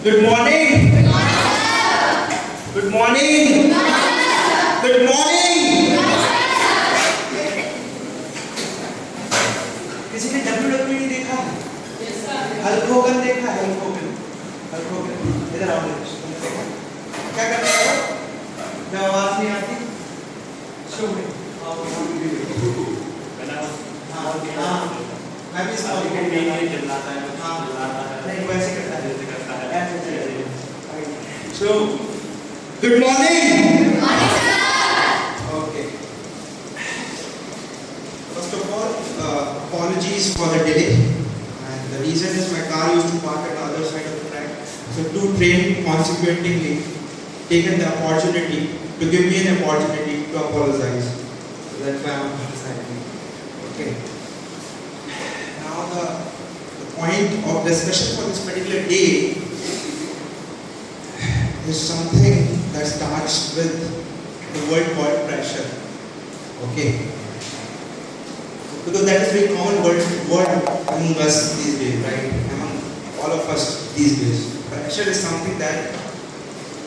Good morning. Good morning. Good morning. किसी ने WWE देखा? हल्क होगन देखा? हल्क होगन इधर आओ। क्या करते हो? जब आवाज नहीं आती शो में मैं भी इसको नहीं चलाता है। नहीं वैसे करता है। So, good morning. Good morning, sir. Okay. First of all, apologies for the delay. And the reason is my car used to park at the other side of the track. So, two trains consequently taken the opportunity to give me an opportunity to apologize. So that's why I'm apologizing. Okay. Now the point of discussion for this particular day is something that starts with the word called pressure. Okay. Because that is a very common word among us these days, right? Among all of us these days. Pressure is something that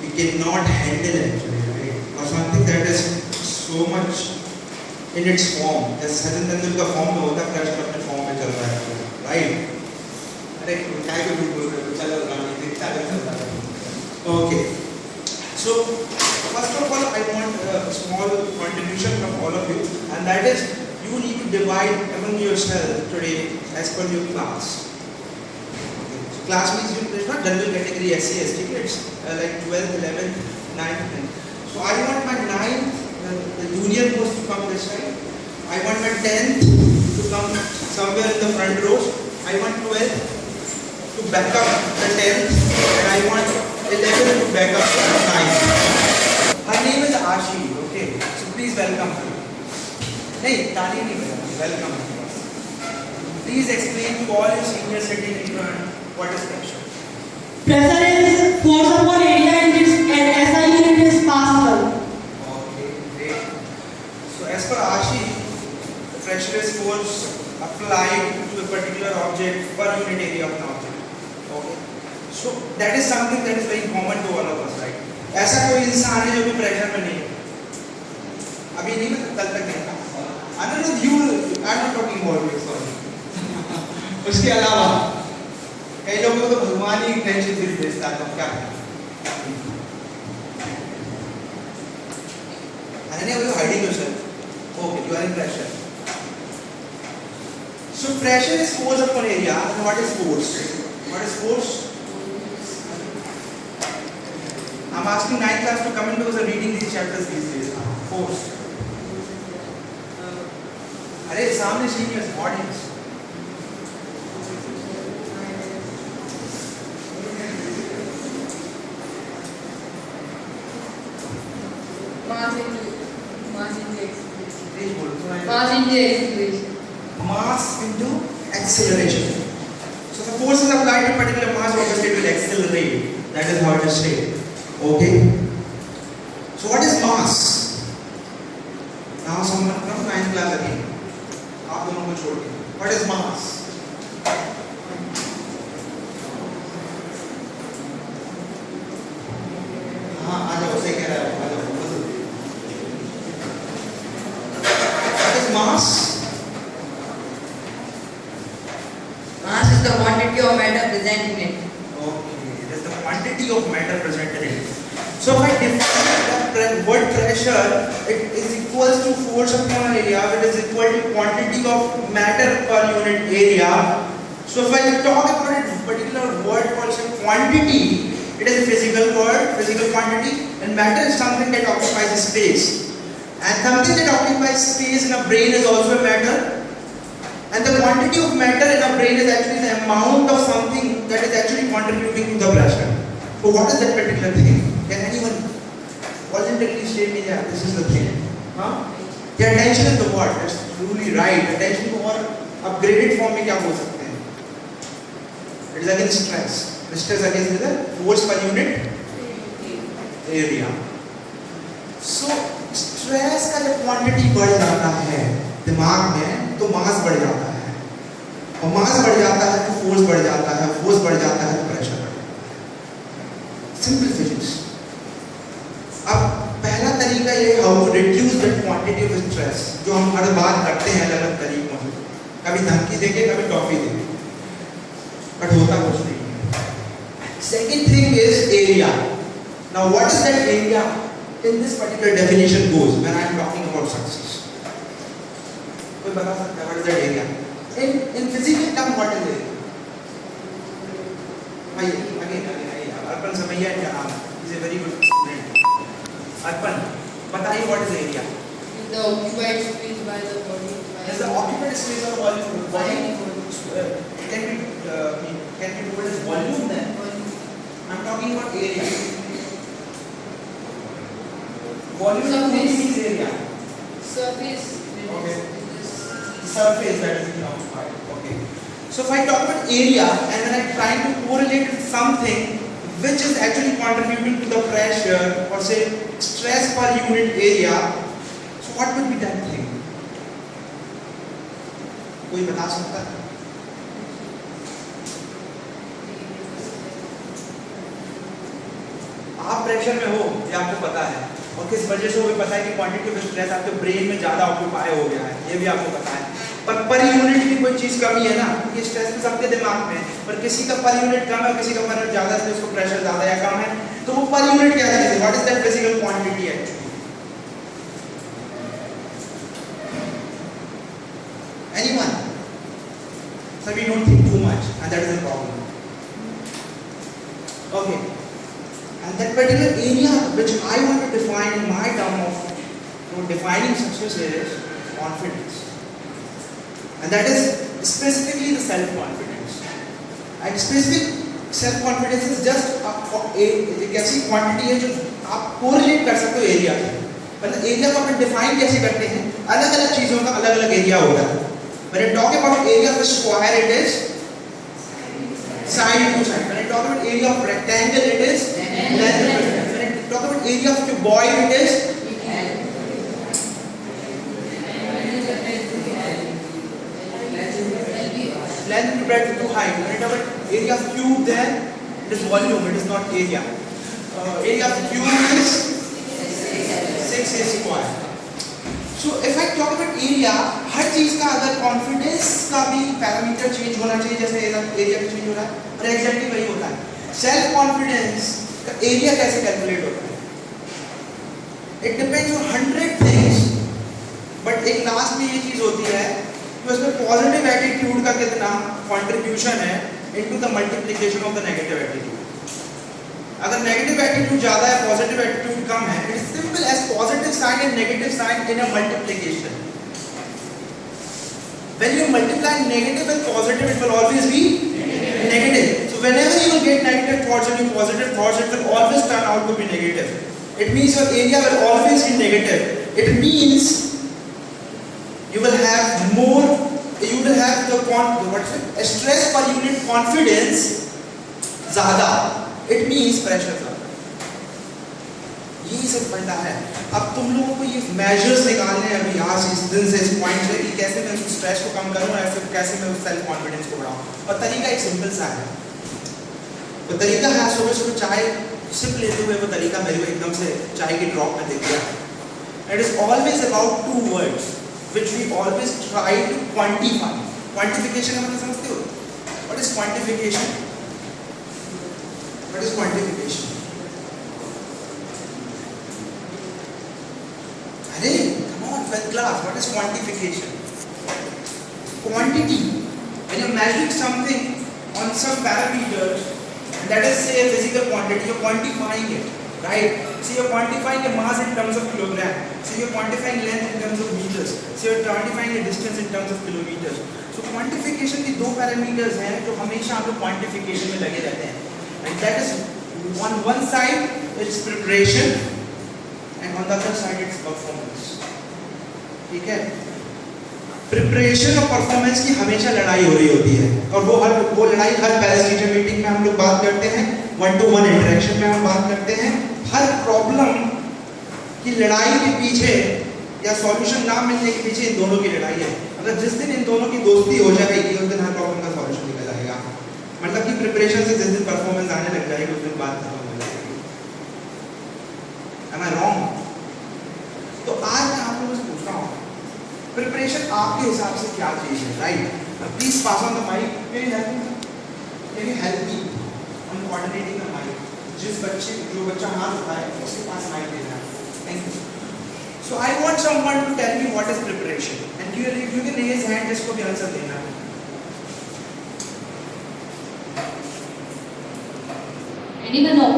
we cannot handle actually, right? Or something that is so much in its form. As Sachin Tendulkar form में होता है, pressure अपने form में चल रहा है, right? अरे क्या को भी बोल रहे हो? चलो गाने दिखता है चलता है. Okay. So first of all, I want a small contribution from all of you, and that is you need to divide among yourself today as per your class. So class means it's not general category SC, ST kids like 12th, 11th, 9th, 10th. So I want my 9th, the junior course to come this side. I want my 10th to come somewhere in the front rows. I want 12th to back up the 10th, and I want 11 to back up the 9th. Her name is Ashi, okay? So please welcome her. Hey, Tali nahi bhaiya, welcome her. Please explain to all your seniors sitting in front what is pressure. Pressure is force upon area and SI unit is Pascal. Okay, great. So as per Ashi, the pressure is force applied to a particular object per unit area of an object. Okay. So that is something that is very common to all of us, right? ऐसा कोई इंसान है जो भी pressure में नहीं है? अभी नहीं मतलब कल तक नहीं था। Anirudh, you, I'm not talking about you, sorry. उसके अलावा कई लोगों को तो भगवान ही टेंशन फ्री भेजता है, तो क्या करें? अरे नहीं, वो hiding yourself. Okay, you are in pressure. So pressure is force upon area. And what is force? What is force? I'm asking 9th class to come in because I'm reading these chapters these days. Force. अरे सामने seniors, audience. Mass into acceleration. So the force is applied to a particular mass, obviously it will accelerate. That is how it is stated. Okay. So what is mass? Now someone from 9th class again. आप दोनों को छोड़ के. What is mass? हाँ आ जाओ सही कह रहा है आ जाओ. What is mass? Mass is the quantity of matter present in it. Okay, it is the quantity of matter present in it. So if I define the word pressure, it is equals to force upon area, it is equal to quantity of matter per unit area. So if I talk about a particular word called quantity, it is a physical word, physical quantity, and matter is something that occupies space. And something that occupies space in a brain is also a matter. And the quantity of matter in a brain is actually the amount of something that is actually contributing to the pressure. So what is that particular thing? Can anyone voluntarily say me, yeah, this is the thing? Huh? Yeah, attention is the word. That's truly right. Attention को और upgraded form में क्या बोल सकते हैं? It is against stress. Stress against the force per unit area. So stress का जब quantity बढ़ जाता है दिमाग में तो मास बढ़ जाता है और मास बढ़ जाता है तो फोर्स बढ़ जाता है, फोर्स बढ़ जाता है तो प्रेशर बढ़ जाता है. क्वांटिटी ऑफ स्ट्रेस जो हम हर बार करते हैं अलग अलग तरीकों से, कभी धमकी देके कभी टॉफी देके, बट होता कुछ नहीं है. Second thing is area. Now what is that area in this particular definition goes when I am talking about success? कोई बता सकता है what is that area? In physical term what is it? Again, Arpan Samaiya is a very good student. Arpan, बताइए what is the area? The occupied space by the body. Is the occupied space or volume? Can be told as volume then? I am talking about area. Volume means area. Surface. Okay. Surface that is occupied. Okay. So if I talk about area and when I try to correlate with something which is actually contributing to the pressure or say stress per unit area, so what would be that thing? कोई बता सकता है? आप pressure में हो ये आपको पता है और किस वजह से वो भी पता है कि क्वांटिटी ऑफ स्ट्रेस आपके ब्रेन में ज़्यादा ऑक्यूपाई हो गया है, ये भी आपको पता है. पर यूनिट की कोई चीज़ कमी है ना, कि स्ट्रेस तो सबके दिमाग में है, पर किसी का पर यूनिट कम है, किसी का पर यूनिट ज़्यादा है, उसको प्रेशर ज़्यादा या कम है, तो वो पर यूनिट क्या है? What is that physical quantity actually? Anyone? So we don't think too much and that is a problem. Okay. And that particular area which I want to define in my term of defining success is confidence. And that is specifically the self-confidence. And specific self-confidence is just एक ऐसी quantity है जो आप correlate कर सकते हो area से. मतलब area को अपन define कैसे करते हैं? अलग अलग चीज़ों का अलग अलग area होता है. When I talk about area of a square, it is side to side. When I talk about area of rectangle, it is length to length. When I talk about area of cuboid, it is length to breadth to height. When I talk about area of cube, then it is volume. It is not area. Area of cube is 6a square. So if I talk about area, हर चीज का अगर confidence का भी parameter change होना चाहिए, जैसे area का change हो रहा है, और एग्जैक्टली वही होता है. सेल्फ कॉन्फिडेंस का एरिया कैसे कैलकुलेट होता है? It depends on 100 things, but एक लास्ट में ये चीज होती है कि उसमें पॉजिटिव एटीट्यूड का कितना कंट्रीब्यूशन है into the multiplication of the negative attitude. अगर नेगेटिव एटीट्यूड ज्यादा है, पॉजिटिव एटीट्यूड कम है, it is simple as positive sign and negative sign in a multiplication. When you multiply negative and positive, it will always be negative. So whenever you will get negative thoughts and your positive thoughts, it will always turn out to be negative. It means your area will always be negative. It means you will have more, you will have the stress per unit confidence ज़्यादा. It means pressure ज़्यादा. यही सब फंडा है. अब तुम लोगों को ये मेजर्स निकालने हैं अभी आज इस दिन से, इस पॉइंट से, कि कैसे मैं उस स्ट्रेस को कम करूं, ऐसे कैसे मैं उस सेल्फ कॉन्फिडेंस को बढ़ाऊं. और तरीका एक सिंपल सा है. तो तरीका है सुबह सुबह चाय सिप लेते हुए, वो तरीका मेरे को एकदम से चाय की ड्रॉप में दिख गया. It is always about 2 words which we always try to quantify. Quantification का मतलब समझते हो? What is quantification? What is quantification? Hey, come on, 12th class. What is quantification? Quantity. When you're measuring something on some parameters, and that is say a physical quantity, you're quantifying it, right? So you're quantifying a mass in terms of kilogram. So you're quantifying length in terms of meters. So you're quantifying a distance in terms of kilometers. So quantification की 2 parameters हैं जो हमेशा हम लोग quantification में लगे रहते हैं. And that is on one side it's preparation. And on the other side it's performance. ठीक है? प्रिपरेशन और परफॉर्मेंस की हमेशा लड़ाई हो रही होती है, और वो लड़ाई हर पेरेंट्स टीचर मीटिंग में हम लोग बात करते हैं, 1-to-1 इंटरेक्शन में हम बात करते हैं. हर प्रॉब्लम की लड़ाई के पीछे या सॉल्यूशन ना मिलने के पीछे इन दोनों की लड़ाई है. अगर जिस दिन इन दोनों की दोस्ती हो जाएगी उस दिन हर प्रॉब्लम का सॉल्यूशन निकल आएगा. मतलब कि प्रिपरेशन से जिस दिन परफॉर्मेंस आने लग जाएगी उस दिन बात खत्म हो जाएगी. Am I wrong? तो आज मैं आप लोगों से फ्रॉम प्रिपरेशन आपके हिसाब से क्या चीज है, right? Please pass on the mic. Can you help me on coordinating the mic? जो बच्चा हाथ उठाए उसके पास माइक देना है। Thank you. So I want someone to tell me what is preparation and you can raise hand जिसको भी आंसर देना है। Anyone know?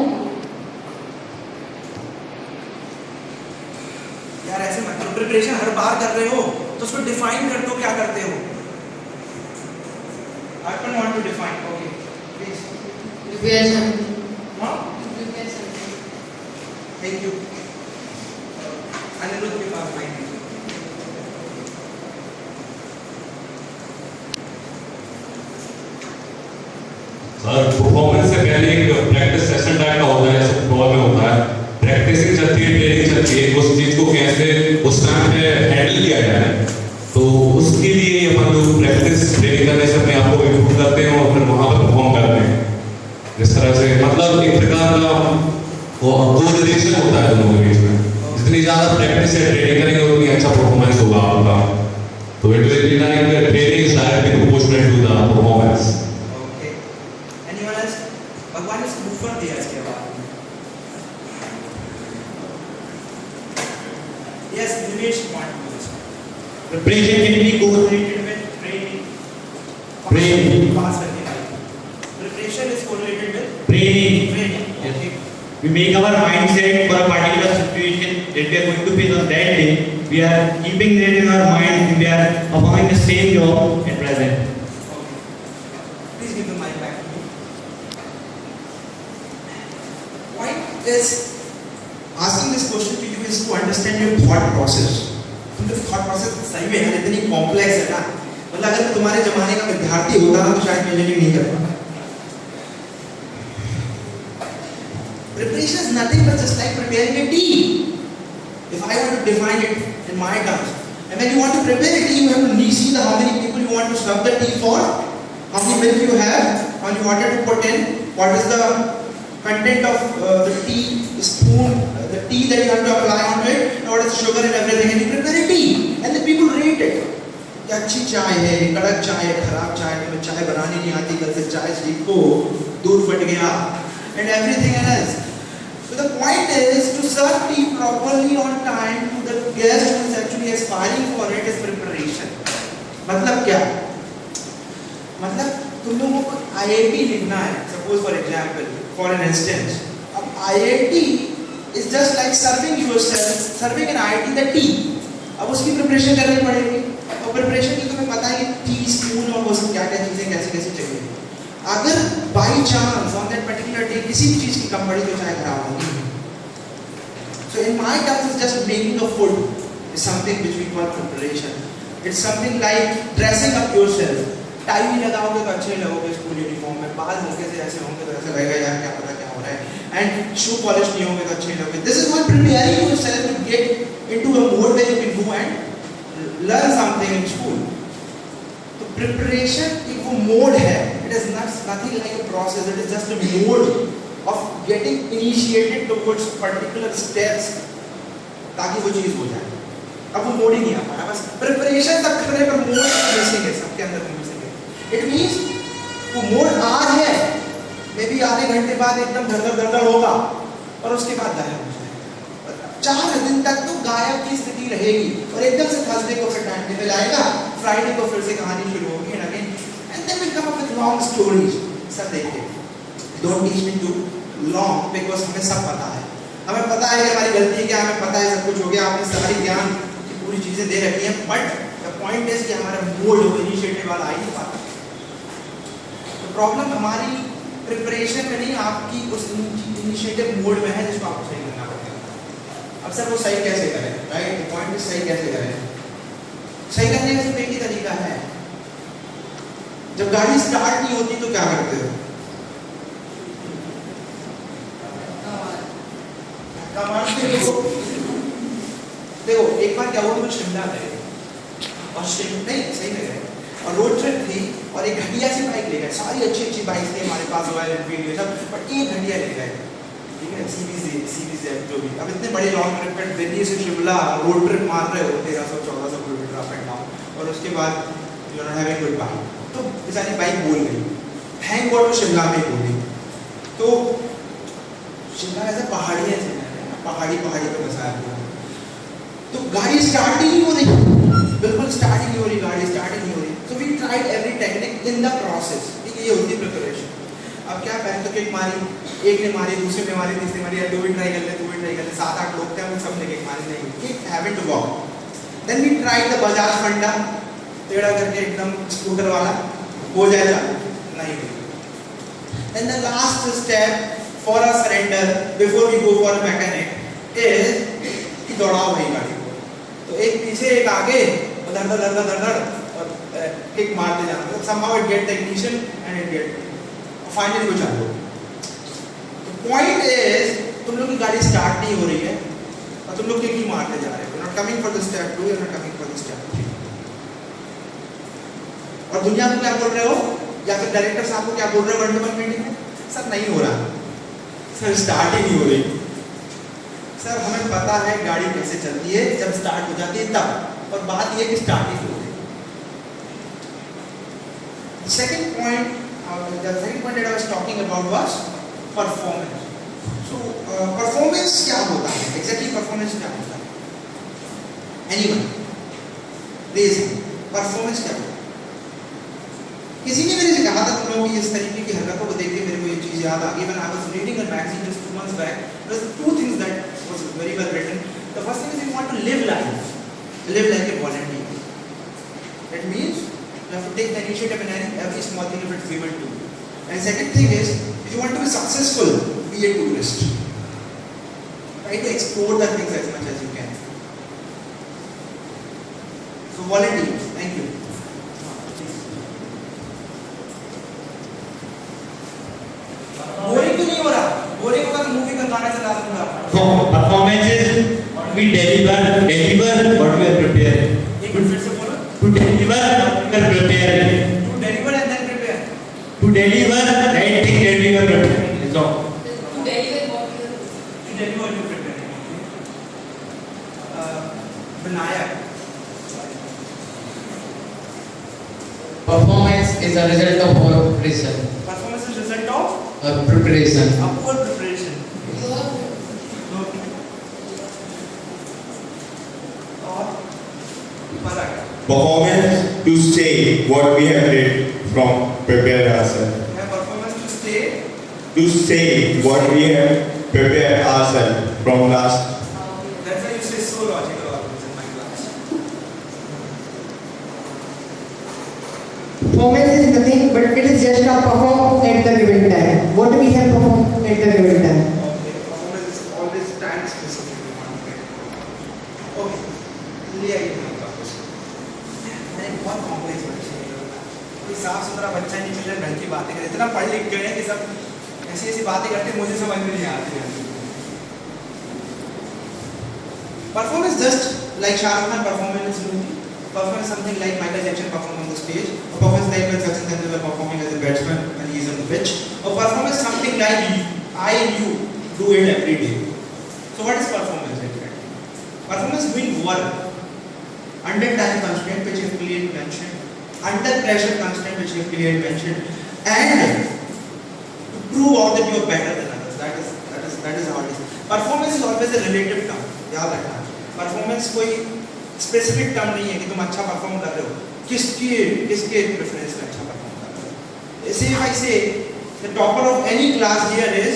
यार ऐसे मत करो, प्रिपरेशन हर बार कर रहे हो तो उसको डिफाइन कर दो, क्या करते हो? I don't want to define. Okay, please. Prepare something. Huh? Prepare something. Thank you. Anirudh के पास माइक है। सर परफॉर्मेंस से पहले एक प्रैक्टिस सेशन टाइप का होता है, सब फुटबॉल में होता है। प्रैक्टिसिंग चलती है, ट्रेनिंग चलती है, उस चीज को कैसे उस टाइम पे हैंडल किया जाए, तो उसके लिए अपन लोग प्रैक्टिस ट्रेनिंग करने से अपने आप को इम्प्रूव करते हैं और फिर वहाँ पर परफॉर्म करते हैं। जिस तरह से मतलब एक प्रकार का कोऑर्डिनेशन होता है दोनों के बीच में। जितनी ज़्यादा प्रैक्टिस या ट्रेनिंग करेंगे उतनी अच्छा परफॉर्मेंस होगा आपका। तो it will be like training is directly proportional to the performance. Okay. Anyone else? भगवान ने ऊपर दिया इसके बाद। Yes, Nilesh want to this. Preparation can be correlated with Training. Training. Pass करने वाली। Preparation is correlated with training. training. Yes. Okay. We make our mindset for a particular situation that we are going to face on that day. We are keeping that in our mind. We are performing the same job at present. Okay. Please give the mic back to me. Point is asking this question to you is to understand your thought process. तुमने thought process सही में यार इतनी complex है ना, मतलब अगर तुम्हारे जमाने का विद्यार्थी होता ना तो शायद इंजीनियरिंग नहीं कर पाता। Preparation is nothing but just like preparing a tea. If I were to define it in my terms, and when you want to prepare a tea, you have to see how many people you want to serve the tea for, how many milk you have, how many water to put in, what is the content of the tea spoon, the tea that you have to apply on it, and what is the sugar and everything, and you prepare a tea, and then people rate it. क्या अच्छी चाय है, कड़क चाय है, खराब चाय है, तुम्हें चाय बनानी नहीं आती, कल से चाय सीखो, दूध फट गया, and everything else. So the point is to serve tea properly on time to the guest who is actually aspiring for it is preparation. मतलब क्या? मतलब तुम लोगों को IIT लिखना है, suppose for example, for an instance. अब IIT is just like serving yourself, serving an IIT the tea. अब उसकी preparation करनी पड़ेगी. और preparation की तुम्हें पता है कि tea spoon और वो सब क्या क्या चीजें कैसे कैसे चाहिए. अगर by chance on that particular day किसी भी चीज की कम पड़ी तो चाय खराब होगी। So in my terms, it's just making a food is something which we call preparation. It's something like dressing up yourself. Tie भी लगाओगे तो अच्छे लगोगे स्कूल यूनिफॉर्म में, बाल हल्के से ऐसे होंगे तो ऐसा लगेगा यार क्या पता क्या हो रहा है, and shoe polish नहीं होंगे तो अच्छे लगोगे. This is all preparing yourself to get into a mode where you can go and learn something in school. तो preparation एक वो mode है. It is nothing like a process. It is just a mode of getting initiated towards particular steps ताकि वो चीज हो जाए. अब वो मोड ही नहीं आ पाया, बस प्रिपरेशन तक करने पर मोड मिसिंग है, सबके अंदर मिसिंग है. इट मींस वो मोड आज है, मे बी आधे घंटे बाद एकदम धड़धड़ होगा और उसके बाद गायब हो जाएगा. 4 दिन तक तो गायब की स्थिति रहेगी और एकदम से थर्सडे को फिर टाइम टेबल आएगा, फ्राइडे को फिर से कहानी शुरू होगी and again and then will come up with long stories. Sir देखिए, don't teach me too long because हमें सब पता है, हमें पता है कि हमारी गलती क्या है, हमें पता है सब कुछ हो गया, आपने सारी ज्ञान की पूरी चीजें दे रखी हैं, बट द पॉइंट इज कि हमारा मोड इनिशिएटिव वाला आ ही नहीं पाता. तो प्रॉब्लम हमारी प्रिपरेशन में नहीं, आपकी उस इनिशिएटिव मोड में है जिसको आपको सही करना पड़ेगा. अब सर वो सही कैसे करें, राइट? पॉइंट इज सही कैसे करें. सही करने का सिर्फ एक ही तरीका है. जब गाड़ी स्टार्ट नहीं होती तो क्या करते हो? देखो एक बार क्या हुआ, तो शिमला गए और नहीं सही में गए और रोड ट्रिप थी और एक घटिया सी बाइक ले गए. सारी अच्छी अच्छी बाइक थी हमारे पास, रॉयल एनफील्ड ये सब, बट एक घटिया ले गए. ठीक है, सीरीज जो भी, अब इतने बड़े लॉन्ग ट्रिप पे दिल्ली से शिमला रोड ट्रिप मार रहे हो 1300-1400 किलोमीटर अप एंड डाउन, और उसके बाद you are having good bike, तो बेचारी बाइक बोल गई, थैंक गॉड वो शिमला में बोली। तो शिमला ऐसा पहाड़ी है, पहाड़ी पे बसा है पूरा, तो गाड़ी स्टार्ट ही नहीं हो रही, बिल्कुल स्टार्ट ही नहीं हो रही, गाड़ी स्टार्ट ही नहीं हो रही। So we tried every technique in the process, ठीक है, ये होती प्रिपरेशन। अब क्या पहले तो किक मारी, एक ने मारी, दूसरे ने मारी, तीसरे मारी, दो भी ट्राई कर ले, 7-8 लोग थे, हम सब ने किक मारी, नहीं kick having to walk. Then we tried the Bajaj फंडा, टेढ़ा करके एकदम स्कूटर वाला, हो जाएगा नहीं। Then the last step for a surrender before we go for mechanic is कि दौड़ाओ भाई गाड़ी को, तो एक पीछे एक आगे, धड़ और किक मारते जाना, somehow it get the ignition and it get finally को चालू। तो पॉइंट इज तुम लोग की गाड़ी स्टार्ट नहीं हो रही है और तुम लोग किक ही मारते जा रहे हो, you not coming for the step 2, you not coming for the step 3। और दुनिया को क्या बोल रहे हो, या फिर डायरेक्टर साहब को क्या बोल रहे हो वर्ल्ड मीटिंग में, सर नहीं हो रहा, सर स्टार्ट ही नहीं हो रही, सर हमें पता है गाड़ी कैसे चलती है, जब स्टार्ट हो जाती है तब, और बात ये कि स्टार्ट ही हो रही। Second point, the second point that I was talking about was performance. So performance क्या होता है, exactly performance क्या होता है, anyone raise hand, performance क्या होता है। किसी ने मेरे से कहा था, तुम लोगों की इस तरीके की हरकतों को देख के मेरे को ये चीज़ याद आ गई। When I was reading a magazine just 2 months back, there was 2 things that was very well written. The first thing is you want to live life, live like a volunteer. That means you have to take the initiative in every small thing if it's given to you. And second thing is, if you want to be successful, be a tourist. Try to explore the things as much as you can. So volunteers, thank you. Boring तो नहीं हो रहा, boring होगा तो movie का गाना चला दूंगा। Performances we deliver what we are prepared. एक बार फिर से बोलो। To deliver what we are prepared. To deliver and then prepare. To deliver right thing that we are prepared. So To deliver what you are. To deliver and prepare. Vinayak. Performance is a result of poor preparation. Performance is result of Preparation. poor preparation. Okay. और Parag. Performance to say what we have did from prepare ourselves. My performance to stay. To say what we have prepared ourselves from last. That's why you say so logical always in my class. Performance is nothing but it is just a perform at the given time. What we have performed at the given time. Okay. Performance is always time specific. Okay. ले आइए मेरे पास। मैंने बहुत complex बच्चे हैं। कोई साफ सुथरा बच्चा नहीं मिल रहा, ढंग की बातें करे, इतना पढ़ लिख गए हैं कि सब ऐसी ऐसी बातें करते मुझे समझ में नहीं आती है। Performance just like Shah Rukh Khan performed in his movie. Performance something like Michael Jackson performed on the stage. A performance like when Sachin Tendulkar performing as a batsman when he is on the pitch. A performance something like I and you do it every day. So what is performance exactly? Performance doing work under time constraint which you clearly mentioned, under pressure constraint which you clearly mentioned, and to prove out that you are better than others. That is how it is. Performance is always a relative term. याद रखना। Performance कोई specific term नहीं है कि तुम अच्छा perform कर रहे हो, किसके प्रेफरेंस में अच्छा परफॉर्म कर रहे हो। If I say the topper of any class here is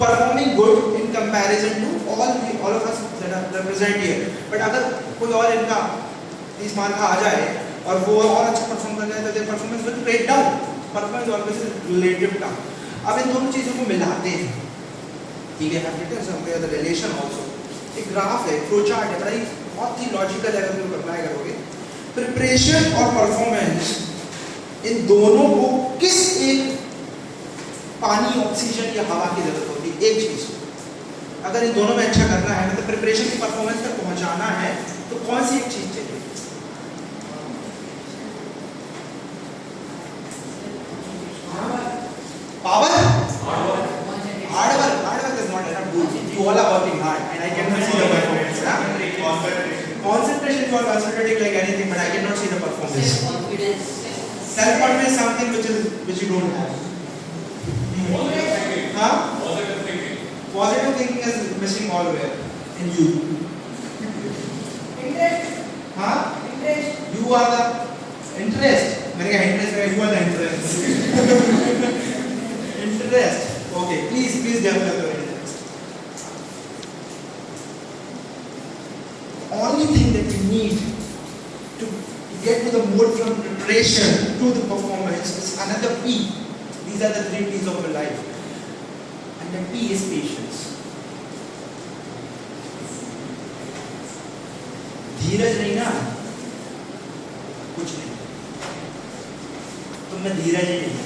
performing good in comparison to all of us that are represent here, but अगर कोई और इनका 30 मार्क का आ जाए और वो और अच्छा परफॉर्म कर जाए तो their performance will break down. Performance always is relative term. अब इन दोनों चीजों को मिलाते हैं, ठीक है, somewhere the relation also. एक ग्राफ है, फ्लो चार्ट है, बड़ा ही बहुत ही लॉजिकल है अगर तुम अप्लाई करोगे। प्रिपरेशन और परफॉर्मेंस, इन दोनों को किस एक पानी, ऑक्सीजन या हवा की जरूरत होती है? एक चीज, अगर इन दोनों में अच्छा करना है, मतलब प्रिपरेशन की परफॉर्मेंस तक पहुंचाना है, तो कौन सी एक चीज चाहिए? Power, hard work is not you all are working hard and I cannot see the performance. Concentration you are concentrating like anything, but I cannot see the performance. Self-confidence. Self-confidence is something which you don't have. Huh? Positive thinking is missing allwhere in you. Interest. Huh? Interest. You are the interest. मैंने कहा interest है, you are the interest. Interest. Okay, please develop your interest. Only thing that you need to get to the mode from preparation to the performance is another P. These are the 3 P's of your life. And the P is patience. धीरज नहीं ना कुछ नहीं, तो मैं धीरज ही नहीं